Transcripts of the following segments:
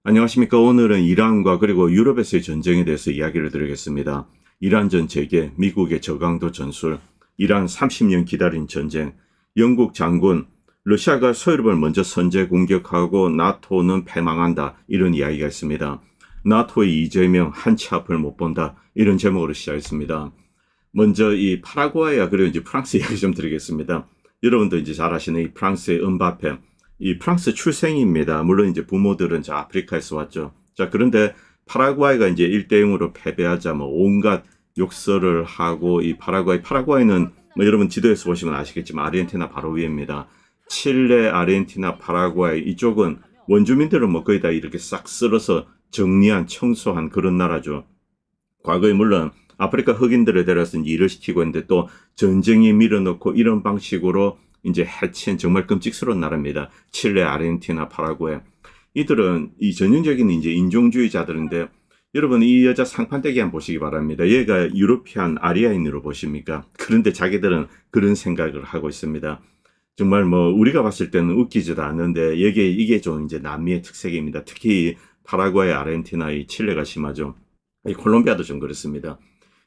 안녕하십니까. 오늘은 이란과 그리고 유럽에서의 전쟁에 대해서 이야기를 드리겠습니다. 이란전 재개, 미국의 저강도 전술, 이란 30년 기다린 전쟁, 영국 장군, 러시아가 서유럽을 먼저 선제 공격하고 나토는 패망한다. 이런 이야기가 있습니다. 나토의 이재명 한치 앞을 못 본다. 이런 제목으로 시작했습니다. 먼저 이 파라과이와 그리고 이제 프랑스 이야기 좀 드리겠습니다. 여러분도 이제 잘 아시는 이 프랑스의 은바페. 이 프랑스 출생입니다. 물론 이제 부모들은 저 아프리카에서 왔죠. 자, 그런데 파라과이가 이제 1대0으로 패배하자 뭐 온갖 욕설을 하고 이 파라과이는 뭐 여러분 지도에서 보시면 아시겠지만 아르헨티나 바로 위입니다. 칠레, 아르헨티나, 파라과이 이쪽은 원주민들은 뭐 거의 다 이렇게 싹 쓸어서 정리한 청소한 그런 나라죠. 과거에 물론 아프리카 흑인들을 데려서 이제 일을 시키고 있는데 또 전쟁에 밀어넣고 이런 방식으로 이제 해친 정말 끔찍스러운 나라입니다. 칠레, 아르헨티나, 파라과이. 이들은 이 전형적인 이제 인종주의자들인데 여러분 이 여자 상판대기 한번 보시기 바랍니다. 얘가 유로피안 아리아인으로 보십니까? 그런데 자기들은 그런 생각을 하고 있습니다. 정말 뭐 우리가 봤을 때는 웃기지도 않는데 이게 좀 이제 남미의 특색입니다. 특히 파라과이, 아르헨티나, 이 칠레가 심하죠. 이 콜롬비아도 좀 그렇습니다.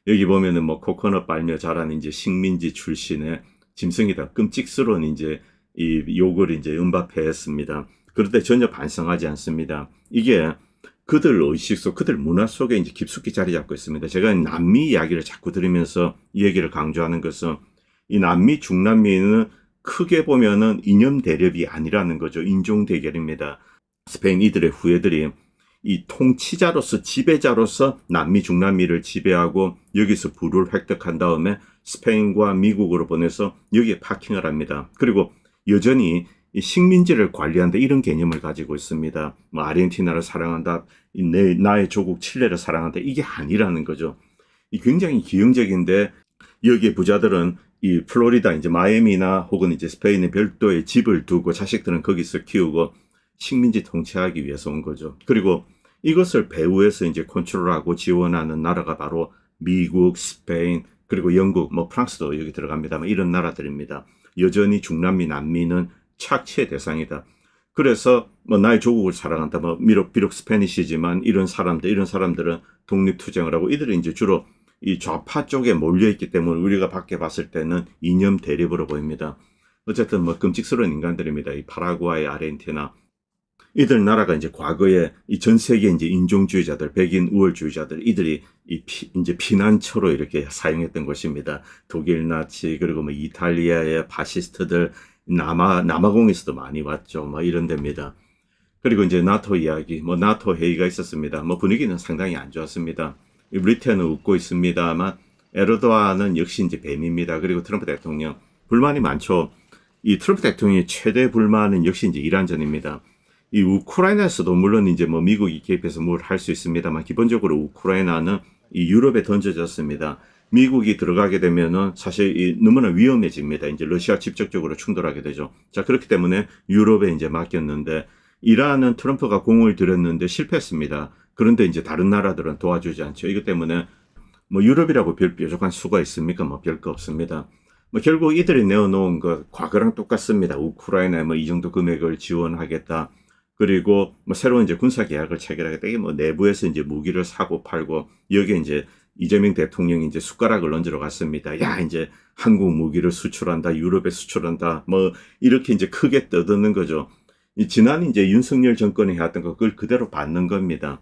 여기 보면은 뭐 코코넛 빨며 자란 이제 식민지 출신의 짐승이다. 끔찍스러운 이제 이 욕을 이제 은바페했습니다. 그런데 전혀 반성하지 않습니다. 이게 그들 의식 속, 그들 문화 속에 이제 깊숙이 자리 잡고 있습니다. 제가 남미 이야기를 자꾸 들으면서 이 얘기를 강조하는 것은 이 남미, 중남미는 크게 보면은 이념 대립이 아니라는 거죠. 인종 대결입니다. 스페인 이들의 후예들이 이 통치자로서 지배자로서 남미 중남미를 지배하고 여기서 부를 획득한 다음에 스페인과 미국으로 보내서 여기에 파킹을 합니다. 그리고 여전히 이 식민지를 관리한다 이런 개념을 가지고 있습니다. 뭐 아르헨티나를 사랑한다, 나의 조국 칠레를 사랑한다 이게 아니라는 거죠. 이 굉장히 기형적인데 여기에 부자들은 이 플로리다 이제 마이애미나 혹은 이제 스페인의 별도의 집을 두고 자식들은 거기서 키우고 식민지 통치하기 위해서 온 거죠. 그리고 이것을 배후에서 이제 컨트롤하고 지원하는 나라가 바로 미국, 스페인, 그리고 영국, 뭐 프랑스도 여기 들어갑니다만 이런 나라들입니다. 여전히 중남미, 남미는 착취의 대상이다. 그래서 뭐 나의 조국을 사랑한다. 뭐 비록 스페니시지만 이런 사람들은 독립투쟁을 하고 이들은 이제 주로 이 좌파 쪽에 몰려있기 때문에 우리가 밖에 봤을 때는 이념 대립으로 보입니다. 어쨌든 뭐 끔찍스러운 인간들입니다. 이 파라과이, 아르헨티나. 이들 나라가 이제 과거에 이 전 세계 이제 인종주의자들, 백인 우월주의자들, 이들이 이제 피난처로 이렇게 사용했던 것입니다. 독일 나치, 그리고 뭐 이탈리아의 파시스트들, 남아공에서도 많이 왔죠. 뭐 이런 데입니다. 그리고 이제 나토 이야기, 뭐 나토 회의가 있었습니다. 뭐 분위기는 상당히 안 좋았습니다. 브리텐은 웃고 있습니다만 에르도안은 역시 이제 뱀입니다. 그리고 트럼프 대통령 불만이 많죠. 이 트럼프 대통령의 최대 불만은 역시 이제 이란전입니다. 이 우크라이나에서도 물론 이제 뭐 미국이 개입해서 뭘 할 수 있습니다만 기본적으로 우크라이나는 이 유럽에 던져졌습니다. 미국이 들어가게 되면은 사실 너무나 위험해집니다. 이제 러시아 직접적으로 충돌하게 되죠. 자, 그렇기 때문에 유럽에 이제 맡겼는데 이란은 트럼프가 공을 들였는데 실패했습니다. 그런데 이제 다른 나라들은 도와주지 않죠. 이것 때문에 뭐 유럽이라고 별 뾰족한 수가 있습니까? 뭐 별거 없습니다. 뭐 결국 이들이 내어놓은 것 과거랑 똑같습니다. 우크라이나에 뭐 이 정도 금액을 지원하겠다. 그리고 뭐 새로운 이제 군사 계약을 체결하겠다. 이게 뭐 내부에서 이제 무기를 사고 팔고 여기에 이제 이재명 대통령이 이제 숟가락을 얹으러 갔습니다. 야, 이제 한국 무기를 수출한다, 유럽에 수출한다, 뭐 이렇게 이제 크게 떠드는 거죠. 지난 이제 윤석열 정권이 해왔던 거 그걸 그대로 받는 겁니다.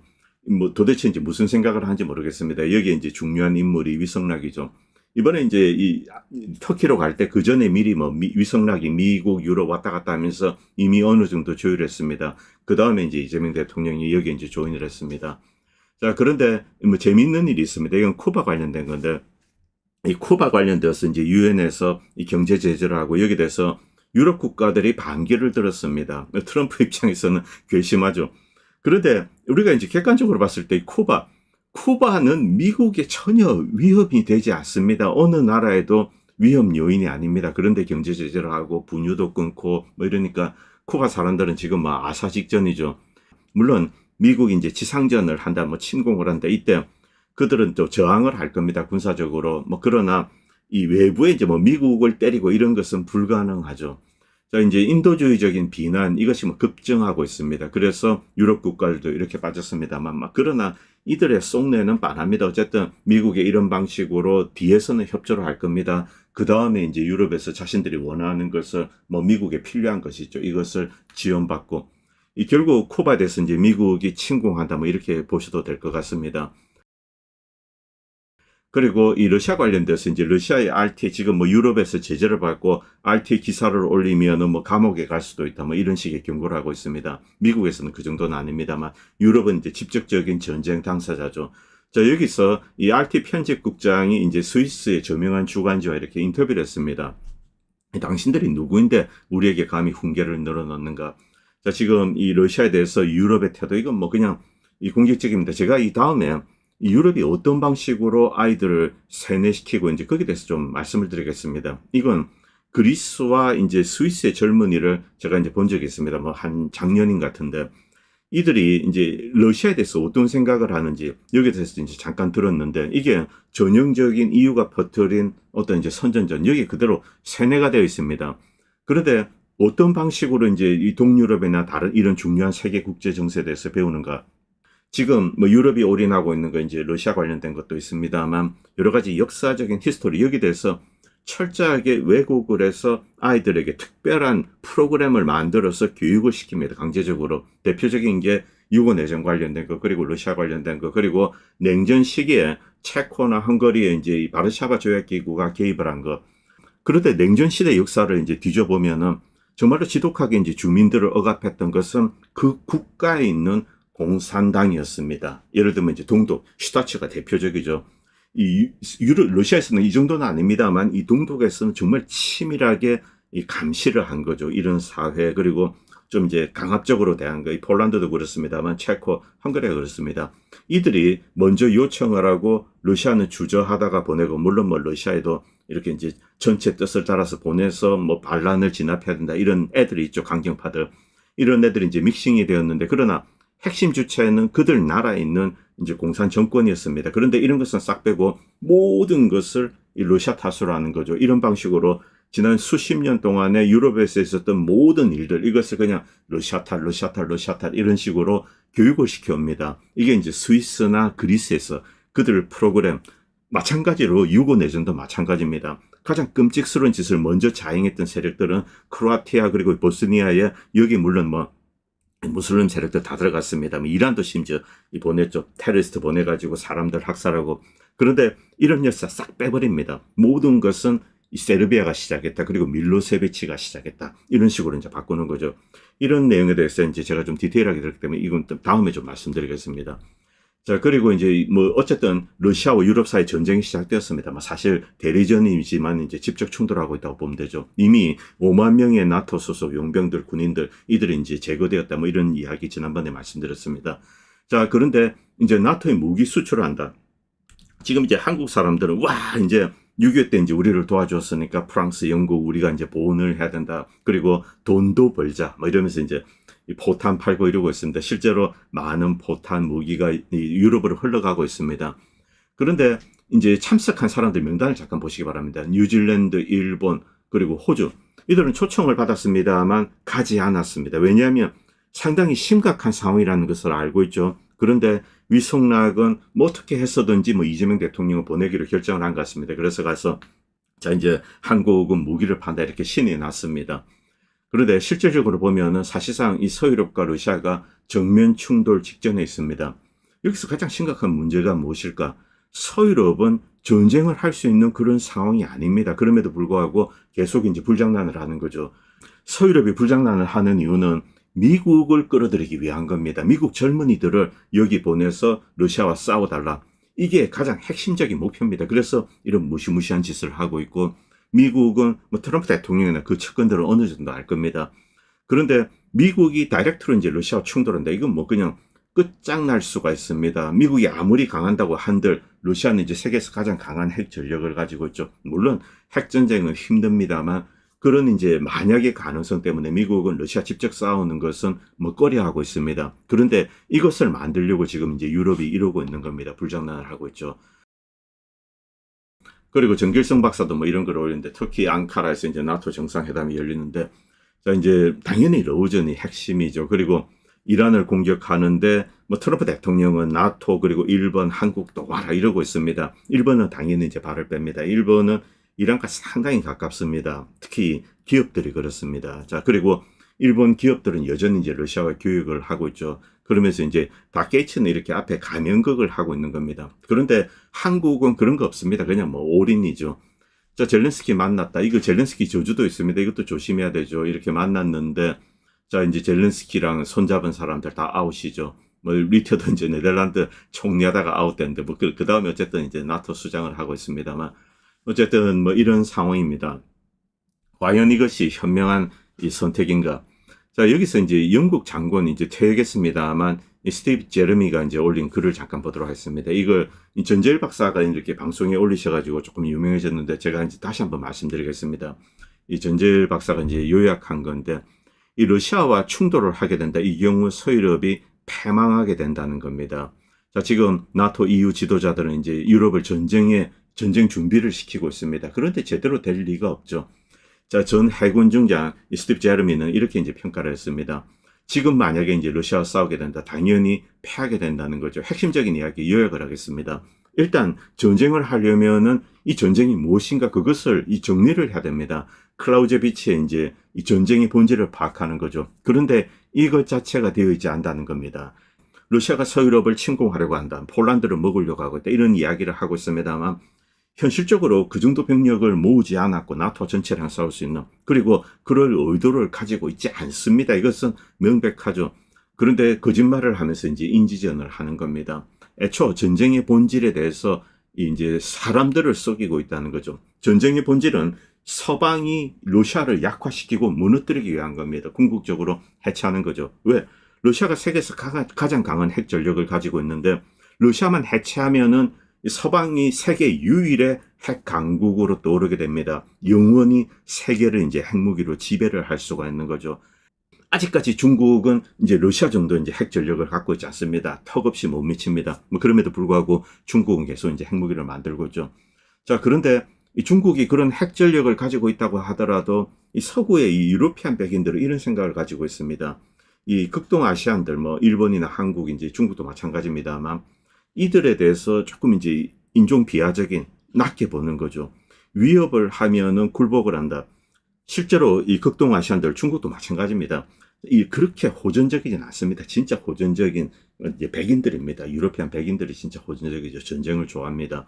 뭐 도대체 이제 무슨 생각을 하는지 모르겠습니다. 여기에 이제 중요한 인물이 위성락이죠. 이번에 이제 이 터키로 갈 때 그 전에 미리 뭐 위성락이 미국, 유럽 왔다 갔다 하면서 이미 어느 정도 조율했습니다. 그 다음에 이제 이재명 대통령이 여기에 이제 조인을 했습니다. 자, 그런데 뭐 재미있는 일이 있습니다. 이건 쿠바 관련된 건데 이 쿠바 관련돼서 이제 유엔에서 이 경제 제재를 하고 여기 대해서 유럽 국가들이 반기를 들었습니다. 트럼프 입장에서는 괘씸하죠. 그런데 우리가 이제 객관적으로 봤을 때 쿠바는 미국에 전혀 위협이 되지 않습니다. 어느 나라에도 위협 요인이 아닙니다. 그런데 경제 제재를 하고 분유도 끊고 뭐 이러니까 쿠바 사람들은 지금 뭐 아사 직전이죠. 물론 미국이 이제 지상전을 한다, 뭐 침공을 한다. 이때 그들은 또 저항을 할 겁니다. 군사적으로. 뭐 그러나 이 외부에 이제 뭐 미국을 때리고 이런 것은 불가능하죠. 자, 이제 인도주의적인 비난 이것이 뭐 급증하고 있습니다. 그래서 유럽 국가들도 이렇게 빠졌습니다만, 그러나 이들의 속내는 빤합니다. 어쨌든 미국의 이런 방식으로 뒤에서는 협조를 할 겁니다. 그 다음에 이제 유럽에서 자신들이 원하는 것을 뭐 미국에 필요한 것이죠. 이것을 지원받고 이 결국 쿠바에 대해서 이제 미국이 침공한다 뭐 이렇게 보셔도 될 것 같습니다. 그리고 이 러시아 관련돼서 이제 러시아의 RT 지금 뭐 유럽에서 제재를 받고 RT 기사를 올리면은 뭐 감옥에 갈 수도 있다 뭐 이런 식의 경고를 하고 있습니다. 미국에서는 그 정도는 아닙니다만 유럽은 이제 직접적인 전쟁 당사자죠. 자, 여기서 이 RT 편집국장이 이제 스위스의 저명한 주간지와 이렇게 인터뷰를 했습니다. 당신들이 누구인데 우리에게 감히 훈계를 늘어놓는가? 자, 지금 이 러시아에 대해서 유럽의 태도 이건 뭐 그냥 이 공격적입니다. 제가 이 다음에 이 유럽이 어떤 방식으로 아이들을 세뇌시키고 이제 거기에 대해서 좀 말씀을 드리겠습니다. 이건 그리스와 이제 스위스의 젊은이를 제가 이제 본 적이 있습니다. 뭐 한 작년인 같은데 이들이 이제 러시아에 대해서 어떤 생각을 하는지 여기에 대해서 이제 잠깐 들었는데 이게 전형적인 이유가 퍼뜨린 어떤 이제 선전전 여기 그대로 세뇌가 되어 있습니다. 그런데 어떤 방식으로 이제 이 동유럽이나 다른 이런 중요한 세계 국제 정세에 대해서 배우는가? 지금 뭐 유럽이 올인하고 있는 거 이제 러시아 관련된 것도 있습니다만 여러 가지 역사적인 히스토리 여기 대해서 철저하게 왜곡을 해서 아이들에게 특별한 프로그램을 만들어서 교육을 시킵니다. 강제적으로. 대표적인 게 유고내전 관련된 거, 그리고 러시아 관련된 거, 그리고 냉전 시기에 체코나 헝가리에 이제 이 바르샤바 조약기구가 개입을 한 거. 그런데 냉전 시대 역사를 이제 뒤져보면은 정말로 지독하게 이제 주민들을 억압했던 것은 그 국가에 있는 공산당이었습니다. 예를 들면 이제 동독, 슈타츠가 대표적이죠. 이 유럽, 러시아에서는 이 정도는 아닙니다만 이 동독에서는 정말 치밀하게 이 감시를 한 거죠. 이런 사회 그리고 좀 이제 강압적으로 대한 거. 이 폴란드도 그렇습니다만 체코, 헝가리가 그렇습니다. 이들이 먼저 요청을 하고 러시아는 주저하다가 보내고 물론 뭐 러시아에도 이렇게 이제 전체 뜻을 따라서 보내서 뭐 반란을 진압해야 된다 이런 애들이 있죠. 강경파들. 이런 애들이 이제 믹싱이 되었는데 그러나 핵심 주체는 그들 나라에 있는 이제 공산 정권이었습니다. 그런데 이런 것은 싹 빼고 모든 것을 이 러시아 탓으로 하는 거죠. 이런 방식으로 지난 수십 년 동안에 유럽에서 있었던 모든 일들 이것을 그냥 러시아 탓, 러시아 탓, 러시아 탓 이런 식으로 교육을 시켜옵니다. 이게 이제 스위스나 그리스에서 그들 프로그램 마찬가지로 유고 내전도 마찬가지입니다. 가장 끔찍스러운 짓을 먼저 자행했던 세력들은 크로아티아 그리고 보스니아에 여기 물론 뭐 무슬림 세력들 다 들어갔습니다. 이란도 심지어 보냈죠. 테러리스트 보내가지고 사람들 학살하고. 그런데 이런 역사 싹 빼버립니다. 모든 것은 이 세르비아가 시작했다. 그리고 밀로세비치가 시작했다. 이런 식으로 이제 바꾸는 거죠. 이런 내용에 대해서 이제 제가 좀 디테일하게 들었기 때문에 이건 다음에 좀 말씀드리겠습니다. 자, 그리고 이제 뭐 어쨌든 러시아와 유럽 사이 전쟁이 시작되었습니다. 사실 대리전이지만 이제 직접 충돌하고 있다고 보면 되죠. 이미 5만 명의 나토 소속 용병들, 군인들 이들이 이제 제거되었다. 뭐 이런 이야기 지난번에 말씀드렸습니다. 자, 그런데 이제 나토에 무기 수출을 한다. 지금 이제 한국 사람들은 와 이제 6.25 때 이제 우리를 도와줬으니까 프랑스, 영국 우리가 이제 보온을 해야 된다. 그리고 돈도 벌자. 뭐 이러면서 이제 이 포탄 팔고 이러고 있습니다. 실제로 많은 포탄 무기가 유럽으로 흘러가고 있습니다. 그런데 이제 참석한 사람들 명단을 잠깐 보시기 바랍니다. 뉴질랜드, 일본, 그리고 호주. 이들은 초청을 받았습니다만 가지 않았습니다. 왜냐하면 상당히 심각한 상황이라는 것을 알고 있죠. 그런데 위성락은 뭐 어떻게 했어든지 뭐 이재명 대통령을 보내기로 결정을 한 것 같습니다. 그래서 가서 자 이제 한국은 무기를 판다 이렇게 신이 났습니다. 그런데 실질적으로 보면은 사실상 이 서유럽과 러시아가 정면 충돌 직전에 있습니다. 여기서 가장 심각한 문제가 무엇일까? 서유럽은 전쟁을 할 수 있는 그런 상황이 아닙니다. 그럼에도 불구하고 계속 이제 불장난을 하는 거죠. 서유럽이 불장난을 하는 이유는 미국을 끌어들이기 위한 겁니다. 미국 젊은이들을 여기 보내서 러시아와 싸워달라. 이게 가장 핵심적인 목표입니다. 그래서 이런 무시무시한 짓을 하고 있고 미국은 뭐 트럼프 대통령이나 그 측근들은 어느 정도 알 겁니다. 그런데 미국이 다이렉트로 이제 러시아와 충돌한다. 이건 뭐 그냥 끝장날 수가 있습니다. 미국이 아무리 강한다고 한들 러시아는 이제 세계에서 가장 강한 핵 전력을 가지고 있죠. 물론 핵 전쟁은 힘듭니다만 그런 이제 만약의 가능성 때문에 미국은 러시아 직접 싸우는 것은 뭐 꺼려하고 있습니다. 그런데 이것을 만들려고 지금 이제 유럽이 이러고 있는 겁니다. 불장난을 하고 있죠. 그리고 정길성 박사도 뭐 이런 걸 올리는데 터키 앙카라에서 이제 나토 정상회담이 열리는데 자, 이제 당연히 러우전이 핵심이죠. 그리고 이란을 공격하는데 뭐 트럼프 대통령은 나토 그리고 일본, 한국도 와라 이러고 있습니다. 일본은 당연히 이제 발을 뺍니다. 일본은 이란과 상당히 가깝습니다. 특히 기업들이 그렇습니다. 자, 그리고 일본 기업들은 여전히 이제 러시아와 교역을 하고 있죠. 그러면서 이제 다 게이츠는 이렇게 앞에 가면극을 하고 있는 겁니다. 그런데 한국은 그런 거 없습니다. 그냥 뭐 올인이죠. 자, 젤렌스키 만났다. 이거 젤렌스키 저주도 있습니다. 이것도 조심해야 되죠. 이렇게 만났는데, 자, 이제 젤렌스키랑 손잡은 사람들 다 아웃이죠. 뭐, 리터도 이제 네덜란드 총리하다가 아웃됐는데, 뭐, 그 다음에 어쨌든 이제 나토 수장을 하고 있습니다만, 어쨌든 뭐 이런 상황입니다. 과연 이것이 현명한 이 선택인가? 자, 여기서 이제 영국 장관이 이제 퇴역했습니다만, 이 스티브 제르미가 이제 올린 글을 잠깐 보도록 하겠습니다. 이걸 이 전재일 박사가 이렇게 방송에 올리셔가지고 조금 유명해졌는데, 제가 이제 다시 한번 말씀드리겠습니다. 이 전재일 박사가 이제 요약한 건데, 이 러시아와 충돌을 하게 된다. 이 경우 서유럽이 패망하게 된다는 겁니다. 자, 지금 나토 EU 지도자들은 이제 유럽을 전쟁 준비를 시키고 있습니다. 그런데 제대로 될 리가 없죠. 자, 전 해군 중장 스티브 제르미는 이렇게 이제 평가를 했습니다. 지금 만약에 이제 러시아와 싸우게 된다. 당연히 패하게 된다는 거죠. 핵심적인 이야기 요약을 하겠습니다. 일단 전쟁을 하려면은 이 전쟁이 무엇인가 그것을 이 정리를 해야 됩니다. 클라우제비치의 이제 이 전쟁의 본질을 파악하는 거죠. 그런데 이것 자체가 되어 있지 않다는 겁니다. 러시아가 서유럽을 침공하려고 한다. 폴란드를 먹으려고 하고 있다. 이런 이야기를 하고 있습니다만 현실적으로 그 정도 병력을 모으지 않았고 나토 전체랑 싸울 수 있는 그리고 그럴 의도를 가지고 있지 않습니다. 이것은 명백하죠. 그런데 거짓말을 하면서 이제 인지전을 하는 겁니다. 애초 전쟁의 본질에 대해서 이제 사람들을 속이고 있다는 거죠. 전쟁의 본질은 서방이 러시아를 약화시키고 무너뜨리기 위한 겁니다. 궁극적으로 해체하는 거죠. 왜? 러시아가 세계에서 가장 강한 핵 전력을 가지고 있는데 러시아만 해체하면은 서방이 세계 유일의 핵 강국으로 떠오르게 됩니다. 영원히 세계를 이제 핵무기로 지배를 할 수가 있는 거죠. 아직까지 중국은 이제 러시아 정도 이제 핵 전력을 갖고 있지 않습니다. 턱없이 못 미칩니다. 뭐 그럼에도 불구하고 중국은 계속 이제 핵무기를 만들고 있죠. 자, 그런데 이 중국이 그런 핵 전력을 가지고 있다고 하더라도 이 서구의 이 유로피안 백인들은 이런 생각을 가지고 있습니다. 이 극동아시안들 뭐 일본이나 한국 이제 중국도 마찬가지입니다만 이들에 대해서 조금 이제 인종 비하적인 낮게 보는 거죠. 위협을 하면은 굴복을 한다. 실제로 이 극동아시안들 중국도 마찬가지입니다. 그렇게 호전적이진 않습니다. 진짜 호전적인 이제 백인들입니다. 유로피안 백인들이 진짜 호전적이죠. 전쟁을 좋아합니다.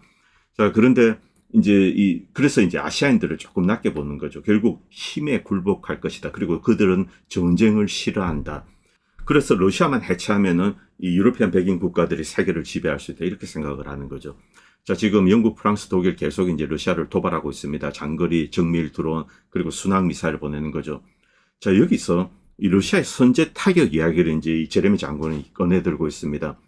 자, 그런데 이제 그래서 이제 아시아인들을 조금 낮게 보는 거죠. 결국 힘에 굴복할 것이다. 그리고 그들은 전쟁을 싫어한다. 그래서 러시아만 해체하면은 이 유로피안 백인 국가들이 세계를 지배할 수 있다. 이렇게 생각을 하는 거죠. 자, 지금 영국, 프랑스, 독일 계속 이제 러시아를 도발하고 있습니다. 장거리 정밀 드론 그리고 순항 미사일을 보내는 거죠. 자, 여기서 이 러시아의 선제 타격 이야기를 이제 이 제레미 장관이 꺼내들고 있습니다.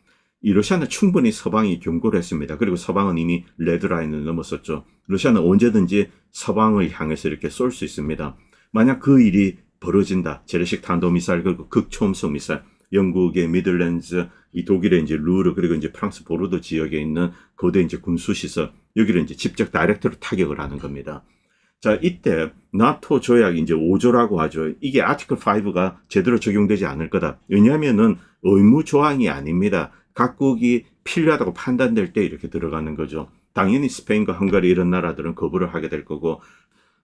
이 러시아는 충분히 서방이 경고를 했습니다. 그리고 서방은 이미 레드라인을 넘었었죠. 러시아는 언제든지 서방을 향해서 이렇게 쏠 수 있습니다. 만약 그 일이 벌어진다. 재래식 탄도미사일 그리고 극초음속 미사일, 영국의 미들랜드, 이 독일의 이제 루르 그리고 이제 프랑스 보르도 지역에 있는 거대 이제 군수시설 여기를 이제 직접 다이렉트로 타격을 하는 겁니다. 자, 이때 나토 조약 이제 5조라고 하죠. 이게 아티클 5가 제대로 적용되지 않을 거다. 왜냐하면은 의무 조항이 아닙니다. 각국이 필요하다고 판단될 때 이렇게 들어가는 거죠. 당연히 스페인과 헝가리 이런 나라들은 거부를 하게 될 거고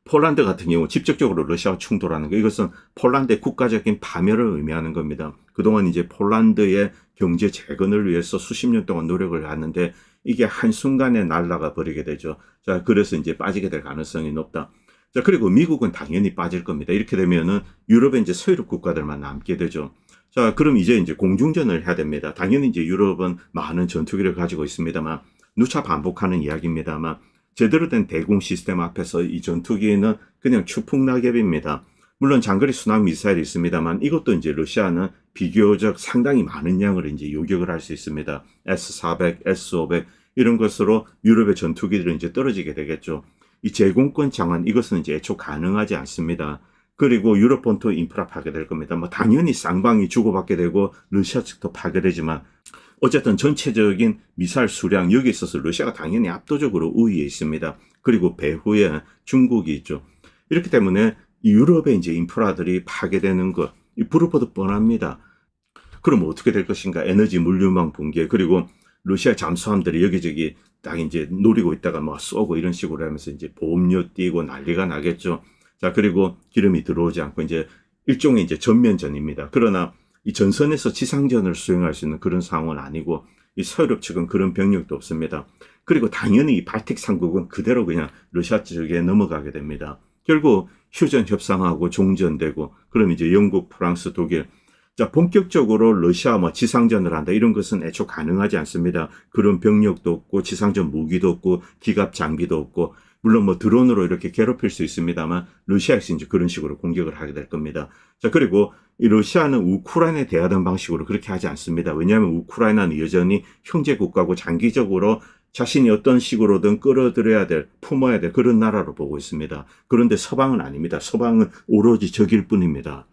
폴란드 같은 경우 직접적으로 러시아와 충돌하는 거 이것은 폴란드의 국가적인 파멸을 의미하는 겁니다. 그동안 이제 폴란드의 경제 재건을 위해서 수십 년 동안 노력을 하는데 이게 한순간에 날아가 버리게 되죠. 자, 그래서 이제 빠지게 될 가능성이 높다. 자, 그리고 미국은 당연히 빠질 겁니다. 이렇게 되면은 유럽의 이제 서유럽 국가들만 남게 되죠. 자, 그럼 이제 공중전을 해야 됩니다. 당연히 이제 유럽은 많은 전투기를 가지고 있습니다만 누차 반복하는 이야기입니다만 제대로 된 대공 시스템 앞에서 이 전투기는 그냥 추풍낙엽입니다. 물론 장거리 순항 미사일이 있습니다만 이것도 이제 러시아는 비교적 상당히 많은 양을 이제 요격을 할 수 있습니다. S-400, S-500 이런 것으로 유럽의 전투기들은 이제 떨어지게 되겠죠. 이 제공권 장악 이것은 이제 애초 가능하지 않습니다. 그리고 유럽 본토 인프라 파괴될 겁니다. 뭐 당연히 쌍방이 주고받게 되고 러시아 측도 파괴되지만 어쨌든 전체적인 미사일 수량 여기 있어서 러시아가 당연히 압도적으로 우위에 있습니다. 그리고 배후에 중국이 있죠. 이렇기 때문에 이 유럽의 이제 인프라들이 파괴되는 것, 이 불을 보듯 뻔합니다. 그럼 어떻게 될 것인가? 에너지 물류망 붕괴, 그리고 러시아 잠수함들이 여기저기 딱 이제 노리고 있다가 막 쏘고 이런 식으로 하면서 이제 보험료 띄고 난리가 나겠죠. 자, 그리고 기름이 들어오지 않고 이제 일종의 이제 전면전입니다. 그러나 이 전선에서 지상전을 수행할 수 있는 그런 상황은 아니고 이 서유럽 측은 그런 병력도 없습니다. 그리고 당연히 이 발틱 삼국은 그대로 그냥 러시아 쪽에 넘어가게 됩니다. 결국 휴전 협상하고 종전되고 그럼 이제 영국, 프랑스, 독일 자, 본격적으로 러시아 뭐 지상전을 한다 이런 것은 애초 가능하지 않습니다. 그런 병력도 없고 지상전 무기도 없고 기갑 장비도 없고 물론 뭐 드론으로 이렇게 괴롭힐 수 있습니다만 러시아에서 이제 그런 식으로 공격을 하게 될 겁니다. 자, 그리고 이 러시아는 우크라이나에 대하던 방식으로 그렇게 하지 않습니다. 왜냐하면 우크라이나는 여전히 형제 국가고 장기적으로 자신이 어떤 식으로든 끌어들여야 될, 품어야 될 그런 나라로 보고 있습니다. 그런데 서방은 아닙니다. 서방은 오로지 적일 뿐입니다.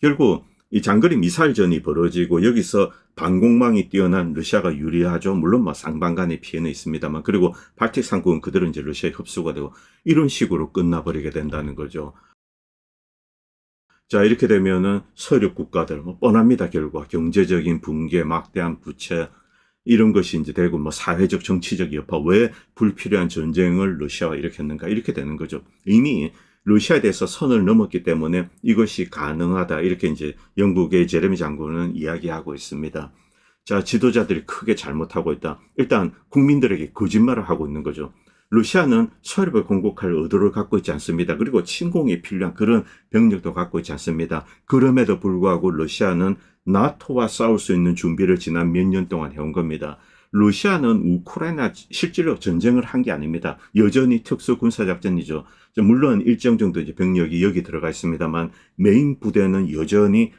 결국 이 장거리 미사일전이 벌어지고 여기서 방공망이 뛰어난 러시아가 유리하죠. 물론 뭐 상방간의 피해는 있습니다만 그리고 발틱 상국은 그대로 이제 러시아에 흡수가 되고 이런 식으로 끝나버리게 된다는 거죠. 자, 이렇게 되면은 서유럽 국가들 뭐 뻔합니다. 결과 경제적인 붕괴, 막대한 부채 이런 것이 이제 되고 뭐 사회적 정치적 여파 왜 불필요한 전쟁을 러시아와 일으켰는가 이렇게 되는 거죠. 이미 러시아에 대해서 선을 넘었기 때문에 이것이 가능하다 이렇게 이제 영국의 제레미 장군은 이야기하고 있습니다. 자, 지도자들이 크게 잘못하고 있다. 일단 국민들에게 거짓말을 하고 있는 거죠. 러시아는 서유럽을 공격할 의도를 갖고 있지 않습니다. 그리고 침공이 필요한 그런 병력도 갖고 있지 않습니다. 그럼에도 불구하고 러시아는 나토와 싸울 수 있는 준비를 지난 몇 년 동안 해온 겁니다. 러시아는 우크라이나 실제로 전쟁을 한 게 아닙니다. 여전히 특수 군사작전이죠. 물론 일정 정도 이제 병력이 여기 들어가 있습니다만 메인 부대는 여전히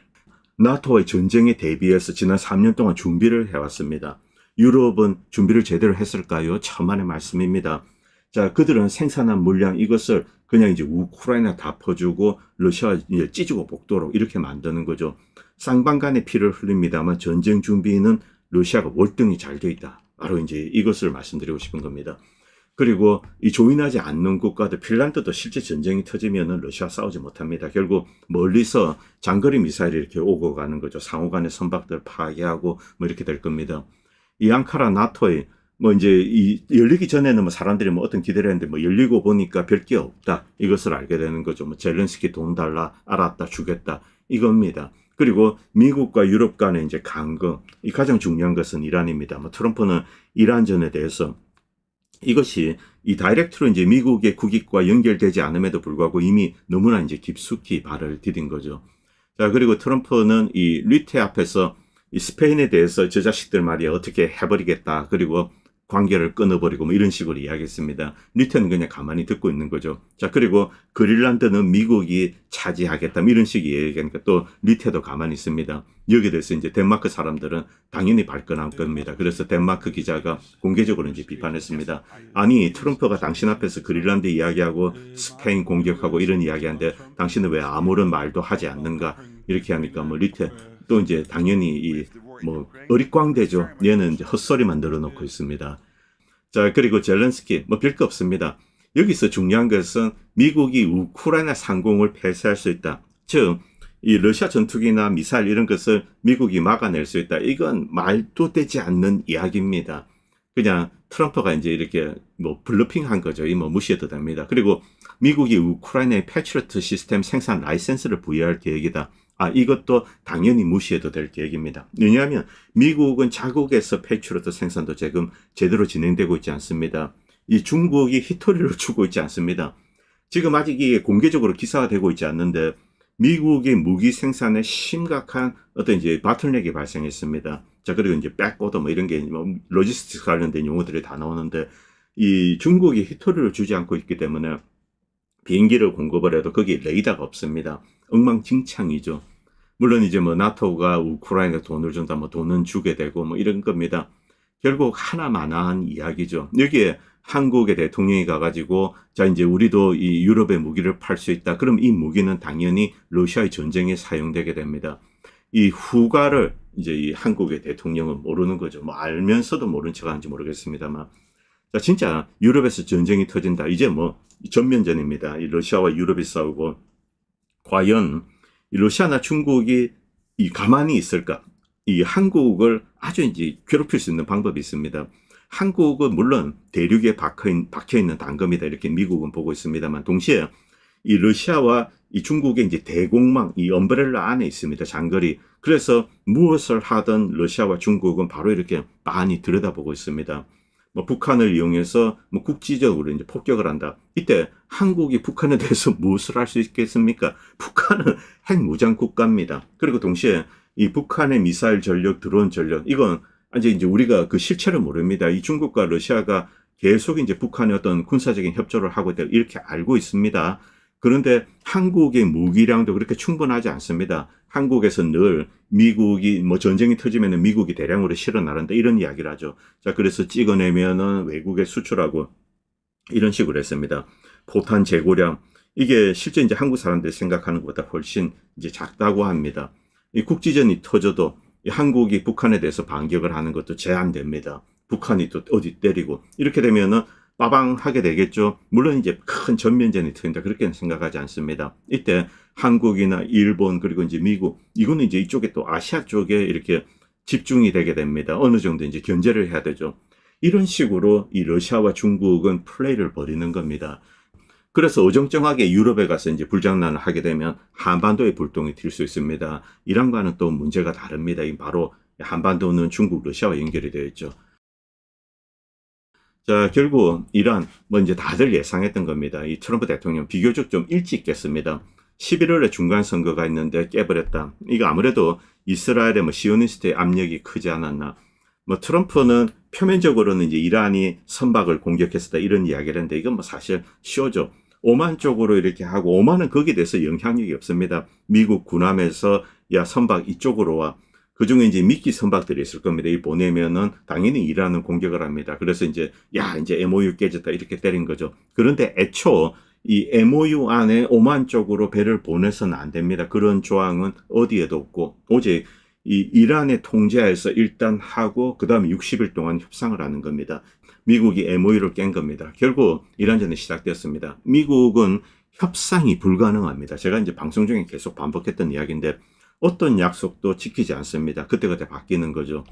나토와의 전쟁에 대비해서 지난 3년 동안 준비를 해왔습니다. 유럽은 준비를 제대로 했을까요? 천만의 말씀입니다. 자, 그들은 생산한 물량 이것을 그냥 이제 우크라이나 다 퍼주고 러시아 이제 찢고 볶도록 이렇게 만드는 거죠. 쌍방간의 피를 흘립니다만 전쟁 준비는 러시아가 월등히 잘 돼 있다. 바로 이제 이것을 말씀드리고 싶은 겁니다. 그리고 이 조인하지 않는 국가들 핀란드도 실제 전쟁이 터지면은 러시아 싸우지 못합니다. 결국 멀리서 장거리 미사일이 이렇게 오고 가는 거죠. 상호간의 선박들 파괴하고 뭐 이렇게 될 겁니다. 이 앙카라 나토에 뭐 이제 이 열리기 전에는 뭐 사람들이 뭐 어떤 기대를 했는데 뭐 열리고 보니까 별 게 없다. 이것을 알게 되는 거죠. 뭐 젤렌스키 돈 달라, 알았다, 주겠다. 이겁니다. 그리고 미국과 유럽 간의 이제 강금, 이 가장 중요한 것은 이란입니다. 뭐 트럼프는 이란전에 대해서 이것이 이 다이렉트로 이제 미국의 국익과 연결되지 않음에도 불구하고 이미 너무나 이제 깊숙이 발을 디딘 거죠. 자, 그리고 트럼프는 이 리테 앞에서 이 스페인에 대해서 저 자식들 말이야 어떻게 해버리겠다. 그리고 관계를 끊어버리고 뭐 이런 식으로 이야기했습니다. 리테는 그냥 가만히 듣고 있는 거죠. 자, 그리고 그린란드는 미국이 차지하겠다. 뭐 이런 식의 얘기하니까 또 리테도 가만히 있습니다. 여기에 대해서 이제 덴마크 사람들은 당연히 발끈한 겁니다. 그래서 덴마크 기자가 공개적으로 이제 비판했습니다. 아니, 트럼프가 당신 앞에서 그린란드 이야기하고 스페인 공격하고 이런 이야기하는데 당신은 왜 아무런 말도 하지 않는가? 이렇게 하니까 뭐 리테 또 이제 당연히 이 뭐 어릿광대죠. 얘는 이제 헛소리만 늘어놓고 있습니다. 자, 그리고 젤렌스키 뭐 별거 없습니다. 여기서 중요한 것은 미국이 우크라이나 상공을 폐쇄할 수 있다. 즉, 이 러시아 전투기나 미사일 이런 것을 미국이 막아낼 수 있다. 이건 말도 되지 않는 이야기입니다. 그냥 트럼프가 이제 이렇게 뭐 블러핑한 거죠. 이 뭐 무시해도 됩니다. 그리고 미국이 우크라이나에 패트리어트 시스템 생산 라이센스를 부여할 계획이다. 아, 이것도 당연히 무시해도 될 계획입니다. 왜냐하면 미국은 자국에서 패트리어트 생산도 지금 제대로 진행되고 있지 않습니다. 이 중국이 히토리를 주고 있지 않습니다. 지금 아직 이게 공개적으로 기사화되고 있지 않는데 미국의 무기 생산에 심각한 어떤 이제 바틀넥이 발생했습니다. 자, 그리고 이제 백오더 뭐 이런 게 뭐 로지스틱스 관련된 용어들이 다 나오는데 이 중국이 히토리를 주지 않고 있기 때문에 비행기를 공급을 해도 거기 레이더가 없습니다. 엉망진창이죠. 물론 이제 뭐 나토가 우크라이나에 돈을 준다, 뭐 돈은 주게 되고 뭐 이런 겁니다. 결국 하나마나한 이야기죠. 여기에 한국의 대통령이 가가지고 자 이제 우리도 이 유럽의 무기를 팔 수 있다. 그럼 이 무기는 당연히 러시아의 전쟁에 사용되게 됩니다. 이 후가를 이제 이 한국의 대통령은 모르는 거죠. 뭐 알면서도 모른 척하는지 모르겠습니다만. 자, 진짜 유럽에서 전쟁이 터진다. 이제 뭐 전면전입니다. 이 러시아와 유럽이 싸우고 과연 이 러시아나 중국이 이 가만히 있을까? 이 한국을 아주 이제 괴롭힐 수 있는 방법이 있습니다. 한국은 물론 대륙에 박혀 있는 단검이다 이렇게 미국은 보고 있습니다만, 동시에 이 러시아와 이 중국의 이제 대공망, 이 엄브렐라 안에 있습니다. 장거리. 그래서 무엇을 하든 러시아와 중국은 바로 이렇게 많이 들여다보고 있습니다. 뭐 북한을 이용해서 뭐 국지적으로 이제 폭격을 한다. 이때 한국이 북한에 대해서 무엇을 할 수 있겠습니까? 북한은 핵무장 국가입니다. 그리고 동시에 이 북한의 미사일 전력, 드론 전력, 이건 이제 우리가 그 실체를 모릅니다. 이 중국과 러시아가 계속 이제 북한의 어떤 군사적인 협조를 하고 있다 이렇게 알고 있습니다. 그런데 한국의 무기량도 그렇게 충분하지 않습니다. 한국에서 늘 미국이 뭐 전쟁이 터지면 미국이 대량으로 실어 나른다 이런 이야기를 하죠. 자, 그래서 찍어내면은 외국에 수출하고 이런 식으로 했습니다. 포탄 재고량, 이게 실제 이제 한국 사람들이 생각하는 것보다 훨씬 이제 작다고 합니다. 이 국지전이 터져도 이 한국이 북한에 대해서 반격을 하는 것도 제한됩니다. 북한이 또 어디 때리고 이렇게 되면은 빠방하게 되겠죠. 물론 이제 큰 전면전이 터진다 그렇게는 생각하지 않습니다. 이때 한국이나 일본 그리고 이제 미국, 이거는 이제 이쪽에 또 아시아 쪽에 이렇게 집중이 되게 됩니다. 어느 정도 이제 견제를 해야 되죠. 이런 식으로 이 러시아와 중국은 플레이를 벌이는 겁니다. 그래서 어정쩡하게 유럽에 가서 이제 불장난을 하게 되면 한반도에 불똥이 튈 수 있습니다. 이란과는 또 문제가 다릅니다. 바로 한반도는 중국, 러시아와 연결이 되어 있죠. 자, 결국 이란, 뭐 이제 다들 예상했던 겁니다. 이 트럼프 대통령 비교적 좀 일찍 깼습니다. 11월에 중간 선거가 있는데 깨버렸다. 이거 아무래도 이스라엘의 뭐 시오니스트의 압력이 크지 않았나. 뭐 트럼프는 표면적으로는 이제 이란이 선박을 공격했었다 이런 이야기를 했는데, 이건 뭐 사실 쇼죠. 오만 쪽으로 이렇게 하고, 오만은 거기에 대해서 영향력이 없습니다. 미국 군함에서 야 선박 이쪽으로 와. 그중에 이제 미끼 선박들이 있을 겁니다. 이 보내면은 당연히 이란은 공격을 합니다. 그래서 이제 이제 MOU 깨졌다 이렇게 때린 거죠. 그런데 애초 이 MOU 안에 오만 쪽으로 배를 보내서는 안 됩니다. 그런 조항은 어디에도 없고, 오직 이 이란의 통제하에서 일단 하고 그 다음에 60일 동안 협상을 하는 겁니다. 미국이 MOU를 깬 겁니다. 결국 이란전이 시작되었습니다. 미국은 협상이 불가능합니다. 제가 이제 방송 중에 계속 반복했던 이야기인데, 어떤 약속도 지키지 않습니다. 그때그때 바뀌는 거죠.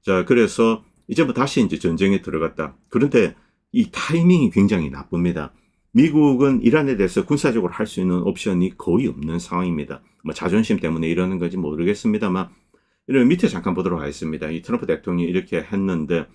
자, 그래서 이제 뭐 다시 이제 전쟁에 들어갔다. 그런데 이 타이밍이 굉장히 나쁩니다. 미국은 이란에 대해서 군사적으로 할 수 있는 옵션이 거의 없는 상황입니다. 뭐 자존심 때문에 이러는 건지 모르겠습니다만, 이런 밑에 잠깐 보도록 하겠습니다. 이 트럼프 대통령이 이렇게 했는데,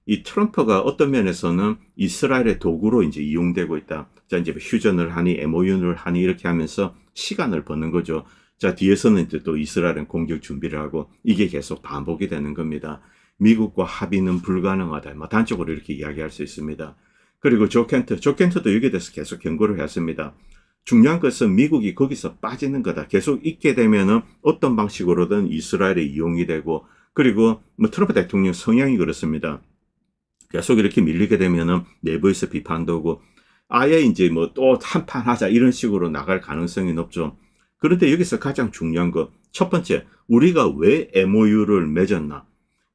이 트럼프가 어떤 면에서는 이스라엘의 도구로 이제 이용되고 있다. 자, 이제 휴전을 하니 MOU를 하니 이렇게 하면서 시간을 버는 거죠. 자, 뒤에서는 이제 또 이스라엘은 공격 준비를 하고, 이게 계속 반복이 되는 겁니다. 미국과 합의는 불가능하다. 뭐 단적으로 이렇게 이야기할 수 있습니다. 그리고 조 켄트도 여기에 대해서 계속 경고를 했습니다. 중요한 것은 미국이 거기서 빠지는 거다. 계속 있게 되면은 어떤 방식으로든 이스라엘에 이용이 되고, 그리고 뭐 트럼프 대통령 성향이 그렇습니다. 계속 이렇게 밀리게 되면은 내부에서 비판도 오고, 아예 이제 뭐 또 한판 하자 이런 식으로 나갈 가능성이 높죠. 그런데 여기서 가장 중요한 것, 첫 번째, 우리가 왜 MOU를 맺었나?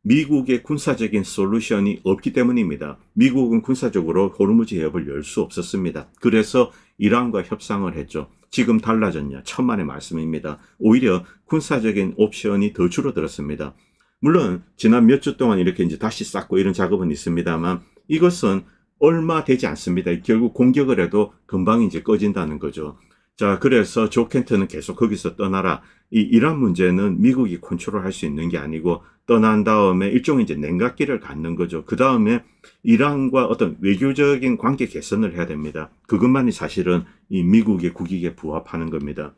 미국의 군사적인 솔루션이 없기 때문입니다. 미국은 군사적으로 호르무즈 해협을 열 수 없었습니다. 그래서 이란과 협상을 했죠. 지금 달라졌냐? 천만의 말씀입니다. 오히려 군사적인 옵션이 더 줄어들었습니다. 물론 지난 몇 주 동안 이렇게 이제 다시 쌓고 이런 작업은 있습니다만, 이것은 얼마 되지 않습니다. 결국 공격을 해도 금방 이제 꺼진다는 거죠. 자, 그래서 조 켄트는 계속 거기서 떠나라. 이 이란 문제는 미국이 컨트롤할 수 있는 게 아니고, 떠난 다음에 일종의 이제 냉각기를 갖는 거죠. 그 다음에 이란과 어떤 외교적인 관계 개선을 해야 됩니다. 그것만이 사실은 이 미국의 국익에 부합하는 겁니다.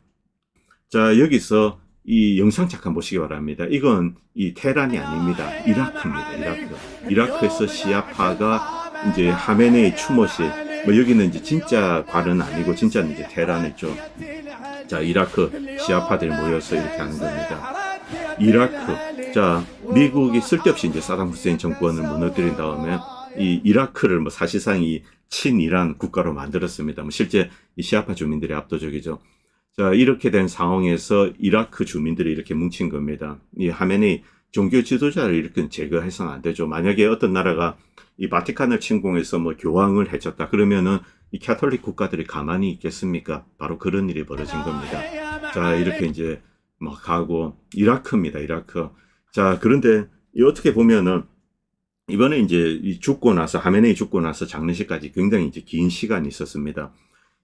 자, 여기서 이 영상 잠깐 보시기 바랍니다. 이건 이 테헤란이 아닙니다. 이라크입니다. 이라크에서 시아파가 이제 하메네이 추모식, 뭐 여기는 이제 진짜 관은 아니고 진짜는 이제 테헤란이죠. 자, 이라크 시아파들이 모여서 이렇게 하는 겁니다. 이라크. 자, 미국이 쓸데없이 이제 사담 후세인 정권을 무너뜨린 다음에 이 이라크를 뭐 사실상 이 친이란 국가로 만들었습니다. 뭐 실제 이 시아파 주민들이 압도적이죠. 자, 이렇게 된 상황에서 이라크 주민들이 이렇게 뭉친 겁니다. 이 하메네이 종교 지도자를 이렇게 제거해서는 안 되죠. 만약에 어떤 나라가 이 바티칸을 침공해서 뭐 교황을 해쳤다 그러면은 이 캐톨릭 국가들이 가만히 있겠습니까? 바로 그런 일이 벌어진 겁니다. 자, 이렇게 이제 막 가고, 이라크입니다, 이라크. 자, 그런데 어떻게 보면은 이번에 이제 죽고 나서, 하메네이 죽고 나서 장례식까지 굉장히 이제 긴 시간이 있었습니다.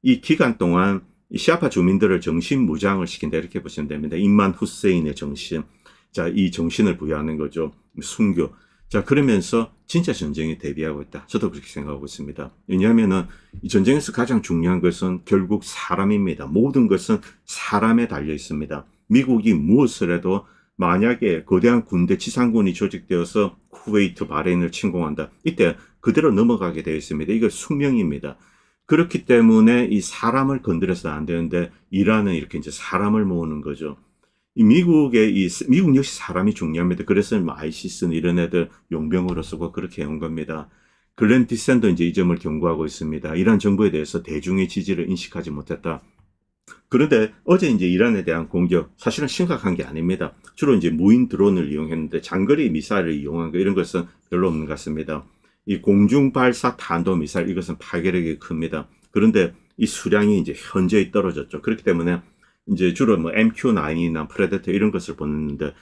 이 기간 동안 이 시아파 주민들을 정신 무장을 시킨다, 이렇게 보시면 됩니다. 임만 후세인의 정신. 자, 이 정신을 부여하는 거죠. 순교. 자, 그러면서 진짜 전쟁에 대비하고 있다. 저도 그렇게 생각하고 있습니다. 왜냐하면은 이 전쟁에서 가장 중요한 것은 결국 사람입니다. 모든 것은 사람에 달려 있습니다. 미국이 무엇을 해도 만약에 거대한 군대 지상군이 조직되어서 쿠웨이트, 바레인을 침공한다. 이때 그대로 넘어가게 되어 있습니다. 이거 숙명입니다. 그렇기 때문에 이 사람을 건드려서는 안 되는데 이란은 이렇게 이제 사람을 모으는 거죠. 미국 역시 사람이 중요합니다. 그래서 아이시스는 이런 애들 용병으로 쓰고 그렇게 해온 겁니다. 글렌 디센도 이제 이 점을 경고하고 있습니다. 이란 정부에 대해서 대중의 지지를 인식하지 못했다. 그런데 어제 이제 이란에 대한 공격, 사실은 심각한 게 아닙니다. 주로 이제 무인 드론을 이용했는데 장거리 미사일을 이용한 거, 이런 것은 별로 없는 것 같습니다. 이 공중 발사 탄도 미사일, 이것은 파괴력이 큽니다. 그런데 이 수량이 이제 현저히 떨어졌죠. 그렇기 때문에 이제 주로 뭐 MQ-9이나 프레데터 이런 것을 보냈는데,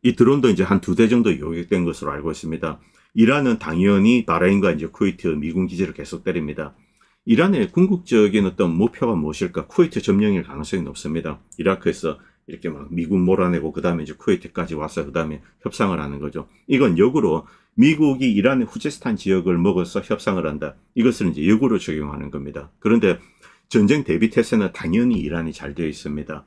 이 드론도 이제 한 2대 정도 요격된 것으로 알고 있습니다. 이란은 당연히 바레인과 이제 쿠웨이트 미군 기지를 계속 때립니다. 이란의 궁극적인 어떤 목표가 무엇일까? 쿠웨이트 점령일 가능성이 높습니다. 이라크에서 이렇게 막 미군 몰아내고 그 다음에 이제 쿠웨이트까지 와서 그 다음에 협상을 하는 거죠. 이건 역으로 미국이 이란의 후제스탄 지역을 먹어서 협상을 한다. 이것을 이제 역으로 적용하는 겁니다. 그런데 전쟁 대비 태세는 당연히 이란이 잘 되어 있습니다.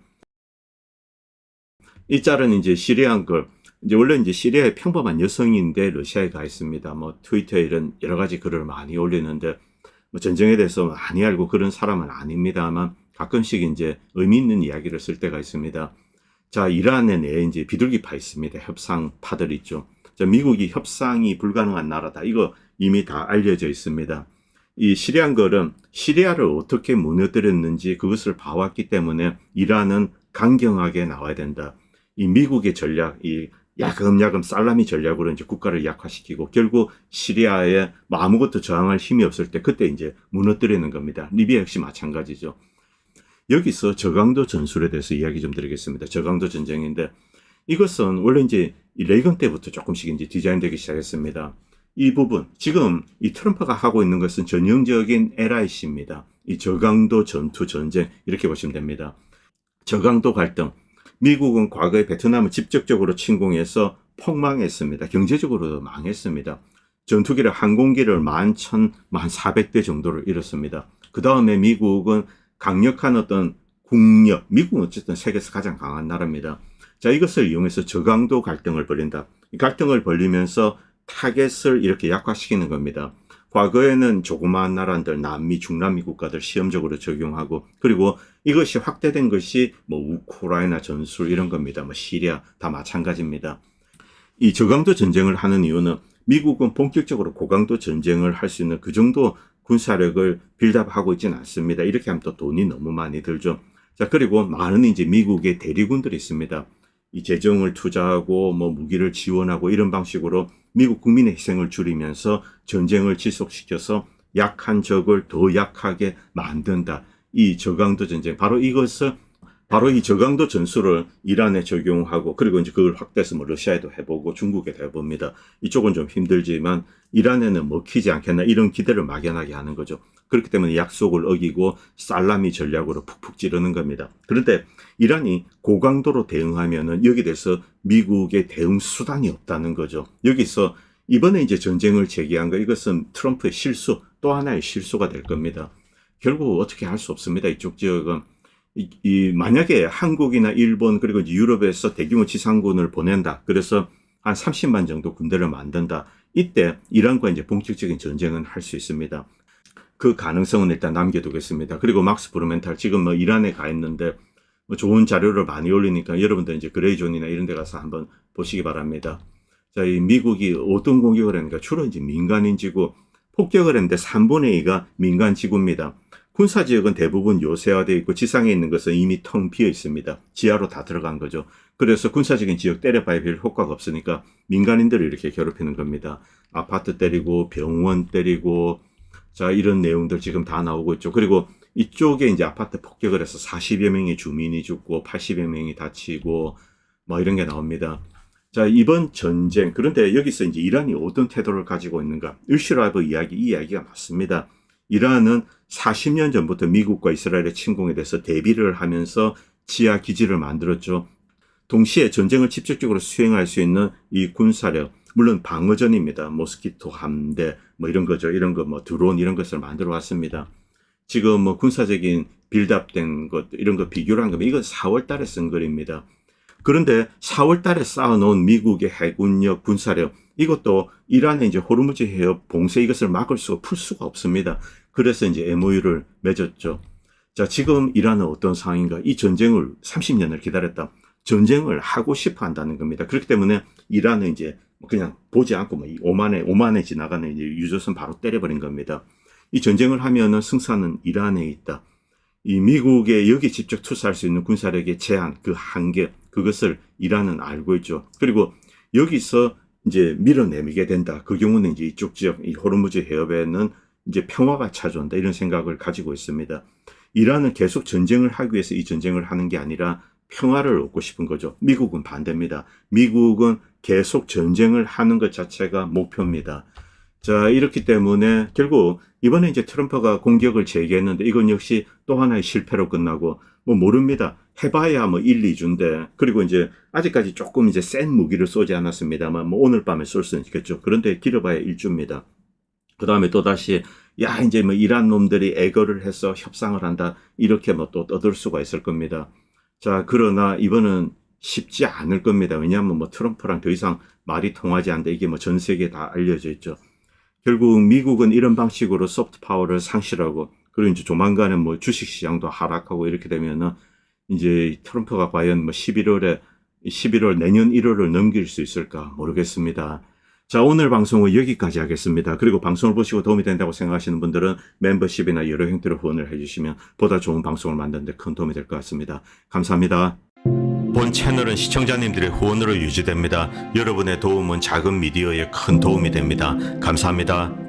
이 짤은 이제 시리아한 걸, 이제 원래 이제 시리아의 평범한 여성인데 러시아에 가 있습니다. 뭐 트위터에 이런 여러 가지 글을 많이 올리는데 뭐 전쟁에 대해서 많이 알고 그런 사람은 아닙니다만 가끔씩 이제 의미 있는 이야기를 쓸 때가 있습니다. 자, 이란에 내에 이제 비둘기파 있습니다. 협상파들 있죠. 자, 미국이 협상이 불가능한 나라다. 이거 이미 다 알려져 있습니다. 이 시리안 걸은 시리아를 어떻게 무너뜨렸는지 그것을 봐왔기 때문에 이란은 강경하게 나와야 된다. 이 미국의 전략, 이 야금야금 살라미 전략으로 이제 국가를 약화시키고 결국 시리아에 뭐 아무것도 저항할 힘이 없을 때 그때 이제 무너뜨리는 겁니다. 리비아 역시 마찬가지죠. 여기서 저강도 전술에 대해서 이야기 좀 드리겠습니다. 저강도 전쟁인데 이것은 원래 이제 레이건 때부터 조금씩 이제 디자인되기 시작했습니다. 이 부분, 지금 이 트럼프가 하고 있는 것은 전형적인 LIC입니다. 이 저강도 전투 전쟁, 이렇게 보시면 됩니다. 저강도 갈등. 미국은 과거에 베트남을 직접적으로 침공해서 폭망했습니다. 경제적으로도 망했습니다. 전투기를, 항공기를 11,000, 1,400대 정도를 잃었습니다. 그 다음에 미국은 강력한 어떤 국력, 미국은 어쨌든 세계에서 가장 강한 나라입니다. 자, 이것을 이용해서 저강도 갈등을 벌인다. 이 갈등을 벌리면서 타겟을 이렇게 약화시키는 겁니다. 과거에는 조그마한 나라들, 남미, 중남미 국가들 시험적으로 적용하고, 그리고 이것이 확대된 것이 뭐 우크라이나 전술 이런 겁니다. 뭐 시리아 다 마찬가지입니다. 이 저강도 전쟁을 하는 이유는 미국은 본격적으로 고강도 전쟁을 할 수 있는 그 정도 군사력을 빌드업하고 있지는 않습니다. 이렇게 하면 또 돈이 너무 많이 들죠. 자, 그리고 많은 이제 미국의 대리군들이 있습니다. 이 재정을 투자하고 뭐 무기를 지원하고 이런 방식으로 미국 국민의 희생을 줄이면서 전쟁을 지속시켜서 약한 적을 더 약하게 만든다. 이 저강도 전쟁, 바로 이것을, 바로 이 저강도 전술을 이란에 적용하고, 그리고 이제 그걸 확대해서 뭐 러시아에도 해보고 중국에도 해봅니다. 이쪽은 좀 힘들지만 이란에는 먹히지 않겠나 이런 기대를 막연하게 하는 거죠. 그렇기 때문에 약속을 어기고 살라미 전략으로 푹푹 찌르는 겁니다. 그런데 이란이 고강도로 대응하면은 여기에 대해서 미국의 대응 수단이 없다는 거죠. 여기서 이번에 이제 전쟁을 제기한 거, 이것은 트럼프의 실수, 또 하나의 실수가 될 겁니다. 결국 어떻게 할 수 없습니다. 이쪽 지역은. 만약에 한국이나 일본 그리고 이제 유럽에서 대규모 지상군을 보낸다. 그래서 한 30만 정도 군대를 만든다. 이때 이란과 이제 본격적인 전쟁은 할 수 있습니다. 그 가능성은 일단 남겨두겠습니다. 그리고 막스 브루멘탈 지금 뭐 이란에 가 있는데 뭐 좋은 자료를 많이 올리니까 여러분들 이제 그레이존이나 이런 데 가서 한번 보시기 바랍니다. 자, 이 미국이 어떤 공격을 했는가? 주로 이제 민간인 지구, 폭격을 했는데 3분의 2가 민간 지구입니다. 군사 지역은 대부분 요새화되어 있고 지상에 있는 것은 이미 텅 비어 있습니다. 지하로 다 들어간 거죠. 그래서 군사적인 지역 때려봐야 별 효과가 없으니까 민간인들을 이렇게 괴롭히는 겁니다. 아파트 때리고 병원 때리고 자, 이런 내용들 지금 다 나오고 있죠. 그리고 이쪽에 이제 아파트 폭격을 해서 40여 명의 주민이 죽고 80여 명이 다치고 뭐 이런 게 나옵니다. 자, 이번 전쟁, 그런데 여기서 이제 이란이 어떤 태도를 가지고 있는가? 을시라브 이야기, 이 이야기가 맞습니다. 이란은 40년 전부터 미국과 이스라엘의 침공에 대해서 대비를 하면서 지하 기지를 만들었죠. 동시에 전쟁을 직접적으로 수행할 수 있는 이 군사력, 물론 방어전입니다. 모스키토 함대, 뭐 이런 거죠. 이런 거, 뭐 드론 이런 것을 만들어 왔습니다. 지금 뭐 군사적인 빌드업된 것, 이런 거 비교를 한 거면 이건 4월 달에 쓴 글입니다. 그런데 4월 달에 쌓아놓은 미국의 해군력, 군사력, 이것도 이란의 이제 호르무즈 해협 봉쇄 이것을 막을 수가, 풀 수가 없습니다. 그래서 이제 MOU를 맺었죠. 자, 지금 이란은 어떤 상황인가? 이 전쟁을 30년을 기다렸다. 전쟁을 하고 싶어 한다는 겁니다. 그렇기 때문에 이란은 이제 그냥 보지 않고 뭐 오만에 지나가는 이제 유조선 바로 때려버린 겁니다. 이 전쟁을 하면은 승산은 이란에 있다. 이 미국에 여기 직접 투사할 수 있는 군사력의 제한, 그 한계, 그것을 이란은 알고 있죠. 그리고 여기서 이제 밀어내게 된다. 그 경우는 이제 이쪽 지역, 이 호르무즈 해협에는 이제 평화가 찾아온다. 이런 생각을 가지고 있습니다. 이란은 계속 전쟁을 하기 위해서 이 전쟁을 하는 게 아니라 평화를 얻고 싶은 거죠. 미국은 반대입니다. 미국은 계속 전쟁을 하는 것 자체가 목표입니다. 자, 이렇기 때문에 결국 이번에 이제 트럼프가 공격을 재개했는데 이건 역시 또 하나의 실패로 끝나고 뭐 모릅니다. 해봐야 뭐 1, 2주인데 그리고 이제 아직까지 조금 이제 센 무기를 쏘지 않았습니다만 뭐 오늘 밤에 쏠 수는 있겠죠. 그런데 길어봐야 1주입니다. 그 다음에 또 다시 야 이제 뭐 이란 놈들이 애거를 해서 협상을 한다 이렇게 뭐 또 떠들 수가 있을 겁니다. 자, 그러나 이번은 쉽지 않을 겁니다. 왜냐하면 뭐 트럼프랑 더 이상 말이 통하지 않는다. 이게 뭐 전 세계에 다 알려져 있죠. 결국 미국은 이런 방식으로 소프트 파워를 상실하고 그리고 이제 조만간에 뭐 주식 시장도 하락하고 이렇게 되면은 이제 트럼프가 과연 뭐 11월 내년 1월을 넘길 수 있을까 모르겠습니다. 자, 오늘 방송은 여기까지 하겠습니다. 그리고 방송을 보시고 도움이 된다고 생각하시는 분들은 멤버십이나 여러 형태로 후원을 해주시면 보다 좋은 방송을 만드는 데 큰 도움이 될 것 같습니다. 감사합니다. 본 채널은 시청자님들의 후원으로 유지됩니다. 여러분의 도움은 작은 미디어에 큰 도움이 됩니다. 감사합니다.